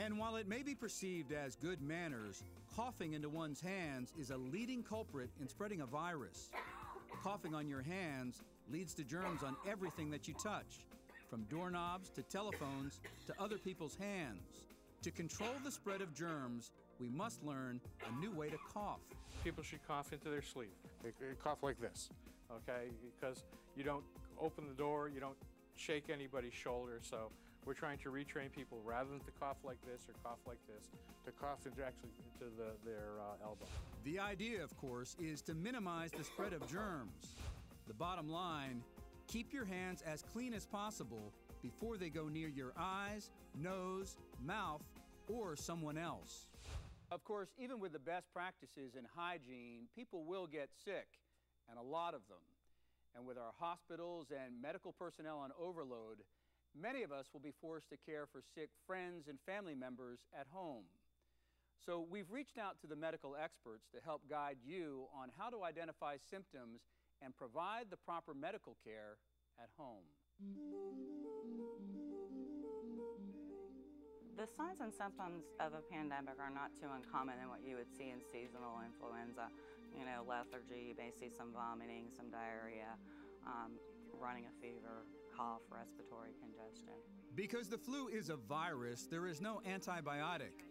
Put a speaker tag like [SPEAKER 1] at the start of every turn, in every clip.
[SPEAKER 1] And while it may be perceived as good manners, coughing into one's hands is a leading culprit in spreading a virus. Coughing on your hands leads to germs on everything that you touch, from doorknobs to telephones to other people's hands. To control the spread of germs, we must learn a new way to cough.
[SPEAKER 2] People should cough into their sleeve. They cough like this, okay? Because you don't open the door, you don't shake anybody's shoulder, so we're trying to retrain people, rather than to cough like this or cough like this, to cough actually into their elbow.
[SPEAKER 1] The idea, of course, is to minimize the spread of germs. The bottom line, keep your hands as clean as possible before they go near your eyes, nose, mouth, or someone else. Of course, even with the best practices in hygiene, people will get sick, and a lot of them. And with our hospitals and medical personnel on overload, many of us will be forced to care for sick friends and family members at home. So we've reached out to the medical experts to help guide you on how to identify symptoms and provide the proper medical care at home.
[SPEAKER 3] The signs and symptoms of a pandemic are not too uncommon than what you would see in seasonal influenza. You know, lethargy, you may see some vomiting, some diarrhea, running a fever, cough, respiratory congestion.
[SPEAKER 1] Because the flu is a virus, there is no antibiotic.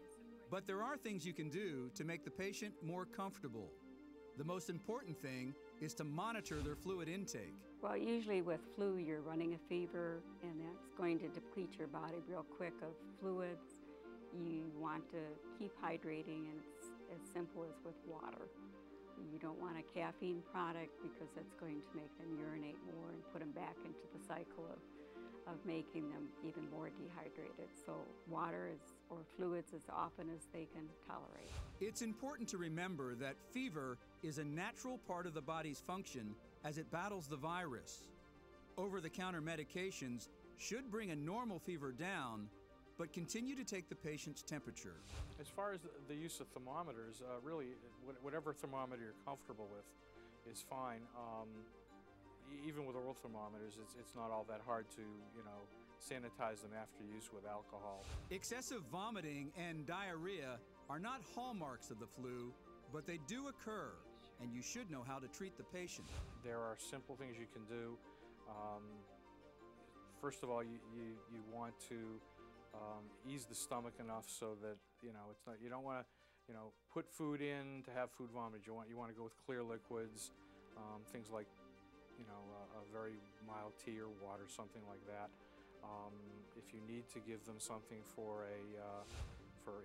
[SPEAKER 1] But there are things you can do to make the patient more comfortable. The most important thing is to monitor their fluid intake.
[SPEAKER 4] Well, usually with flu, you're running a fever, and that's going to deplete your body real quick of fluids. You want to keep hydrating, and it's as simple as with water. You don't want a caffeine product because that's going to make them urinate more and put them back into the cycle of making them even more dehydrated. So water or fluids as often as they can tolerate.
[SPEAKER 1] It's important to remember that fever is a natural part of the body's function as it battles the virus. Over-the-counter medications should bring a normal fever down, but continue to take the patient's temperature.
[SPEAKER 2] As far as the use of thermometers, really, whatever thermometer you're comfortable with is fine. Even with oral thermometers, it's not all that hard to, sanitize them after use with alcohol.
[SPEAKER 1] Excessive vomiting and diarrhea are not hallmarks of the flu, but they do occur, and you should know how to treat the patient.
[SPEAKER 2] There are simple things you can do. First of all, you want to ease the stomach enough so that it's not. You don't want to put food in to have food vomit. You want to go with clear liquids, things like a very mild tea or water, something like that. If you need to give them something for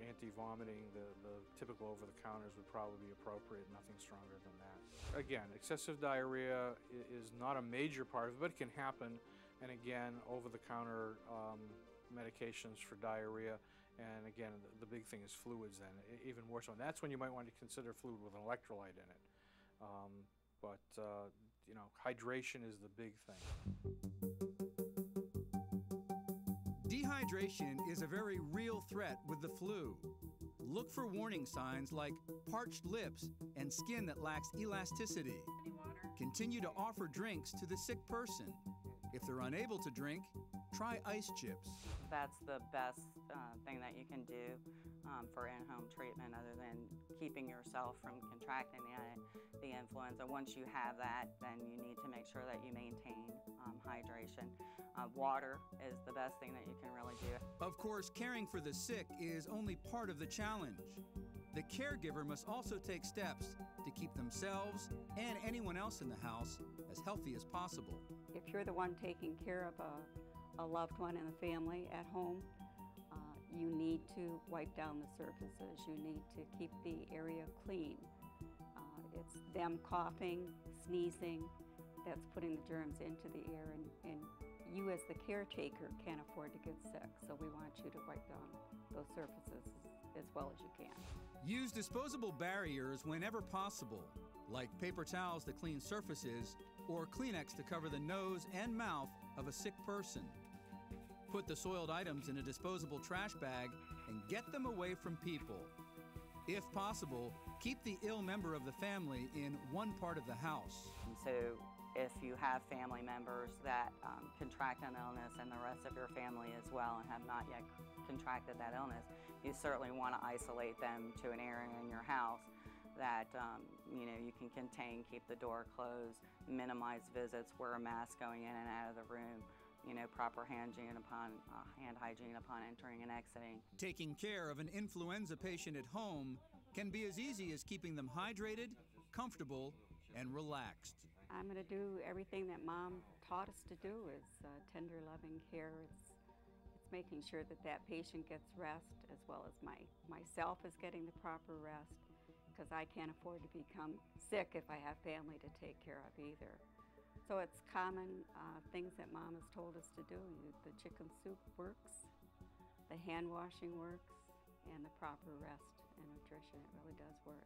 [SPEAKER 2] anti-vomiting, the typical over-the-counters would probably be appropriate, nothing stronger than that. Again, excessive diarrhea is not a major part of it, but it can happen. And again, over-the-counter medications for diarrhea, and again, the big thing is fluids then, even more so. And that's when you might want to consider fluid with an electrolyte in it. But hydration is the big thing.
[SPEAKER 1] Dehydration is a very real threat with the flu. Look for warning signs like parched lips and skin that lacks elasticity. Continue to offer drinks to the sick person. If they're unable to drink, try ice chips.
[SPEAKER 3] That's the best thing that you can do for in-home treatment, other than keeping yourself from contracting the influenza. Once you have that, then you need to make sure that you maintain hydration. Water is the best thing that you can really do.
[SPEAKER 1] Of course, caring for the sick is only part of the challenge. The caregiver must also take steps to keep themselves and anyone else in the house as healthy as possible.
[SPEAKER 4] If you're the one taking care of a loved one in the family at home, you need to wipe down the surfaces. You need to keep the area clean. It's them coughing, sneezing, that's putting the germs into the air, and you as the caretaker can't afford to get sick, so we want you to wipe down those surfaces as well as you can.
[SPEAKER 1] Use disposable barriers whenever possible, like paper towels to clean surfaces or Kleenex to cover the nose and mouth of a sick person. Put the soiled items in a disposable trash bag and get them away from people. If possible, keep the ill member of the family in one part of the house.
[SPEAKER 4] And
[SPEAKER 3] So if you have family members that contract an illness and the rest of your family as well and have not yet contracted that illness, you certainly want to isolate them to an area in your house that you can contain, keep the door closed, minimize visits, wear a mask going in and out of the room, proper hand hygiene upon entering and exiting.
[SPEAKER 1] Taking care of an influenza patient at home can be as easy as keeping them hydrated, comfortable, and relaxed.
[SPEAKER 4] I'm going to do everything that Mom taught us to do, is tender, loving care. It's making sure that that patient gets rest, as well as myself is getting the proper rest, because I can't afford to become sick if I have family to take care of either. So it's common things that Mom has told us to do. The chicken soup works, the hand washing works, and the proper rest and nutrition. It really does work.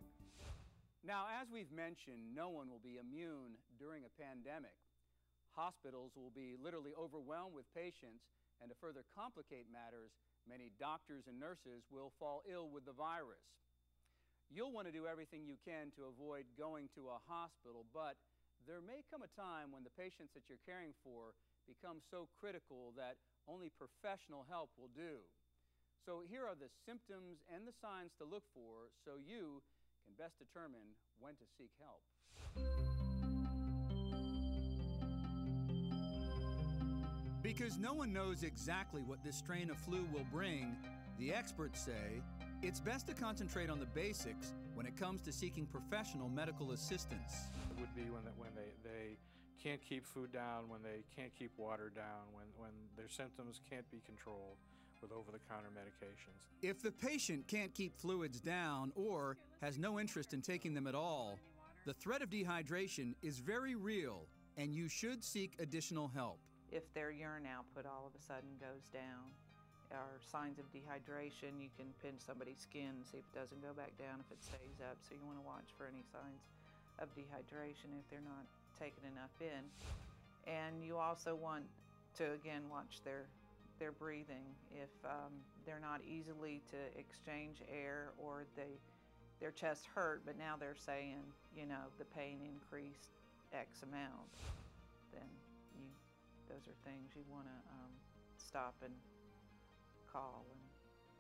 [SPEAKER 1] Now, as we've mentioned, no one will be immune during a pandemic. Hospitals will be literally overwhelmed with patients, and to further complicate matters, many doctors and nurses will fall ill with the virus. You'll want to do everything you can to avoid going to a hospital, but there may come a time when the patients that you're caring for become so critical that only professional help will do. So here are the symptoms and the signs to look for so you can best determine when to seek help. Because no one knows exactly what this strain of flu will bring, the experts say it's best to concentrate on the basics when it comes to seeking professional medical assistance.
[SPEAKER 2] It would be when they can't keep food down, when they can't keep water down, when their symptoms can't be controlled with over-the-counter medications.
[SPEAKER 1] If the patient can't keep fluids down or has no interest in taking them at all, the threat of dehydration is very real, and you should seek additional help.
[SPEAKER 5] If their urine output all of a sudden goes down, or signs of dehydration, you can pinch somebody's skin and see if it doesn't go back down, if it stays up. So you want to watch for any signs of dehydration if they're not taking enough in. And you also want to, again, watch their breathing. If they're not easily to exchange air, or their chest hurt, but now they're saying, the pain increased X amount, then those are things you want to stop and call and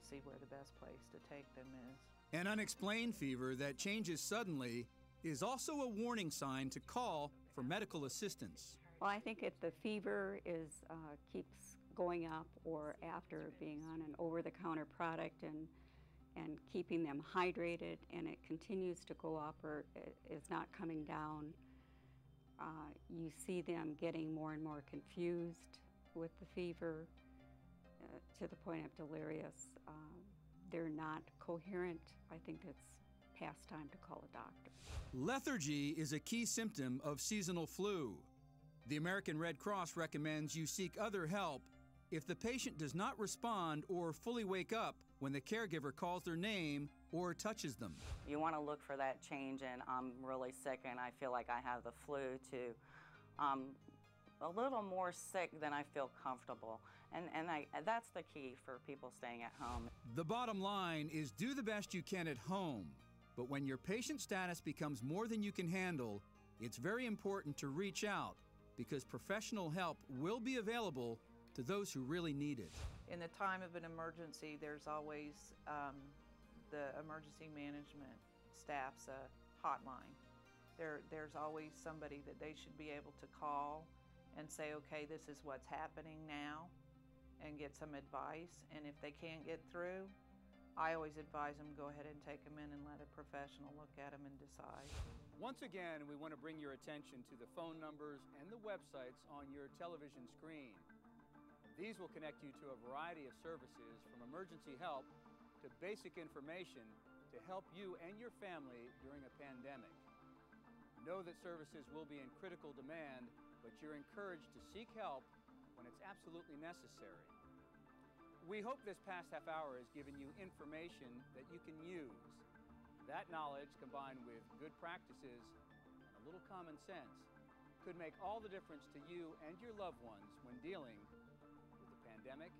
[SPEAKER 5] see where the best place to take them is.
[SPEAKER 1] An unexplained fever that changes suddenly is also a warning sign to call for medical assistance.
[SPEAKER 4] Well, I think if the fever keeps going up, or after being on an over-the-counter product and keeping them hydrated, and it continues to go up or it is not coming down, you see them getting more and more confused with the fever to the point of delirious. They're not coherent. I think it's past time to call a doctor.
[SPEAKER 1] Lethargy is a key symptom of seasonal flu. The American Red Cross recommends you seek other help if the patient does not respond or fully wake up when the caregiver calls their name or touches them.
[SPEAKER 3] You want to look for that change in I'm really sick and I feel like I have the flu to a little more sick than I feel comfortable. And that's the key for people staying at home.
[SPEAKER 1] The bottom line is do the best you can at home. But when your patient status becomes more than you can handle, it's very important to reach out, because professional help will be available to those who really need it.
[SPEAKER 5] In the time of an emergency, there's always the emergency management staff's hotline. There's always somebody that they should be able to call and say, okay, this is what's happening now, and get some advice. And if they can't get through, I always advise them, go ahead and take them in and let a professional look at them and decide.
[SPEAKER 1] Once again, we want to bring your attention to the phone numbers and the websites on your television screen. These will connect you to a variety of services, from emergency help to basic information to help you and your family during a pandemic. Know that services will be in critical demand, but you're encouraged to seek help when it's absolutely necessary. We hope this past half hour has given you information that you can use. That knowledge, combined with good practices and a little common sense, could make all the difference to you and your loved ones when dealing with the pandemic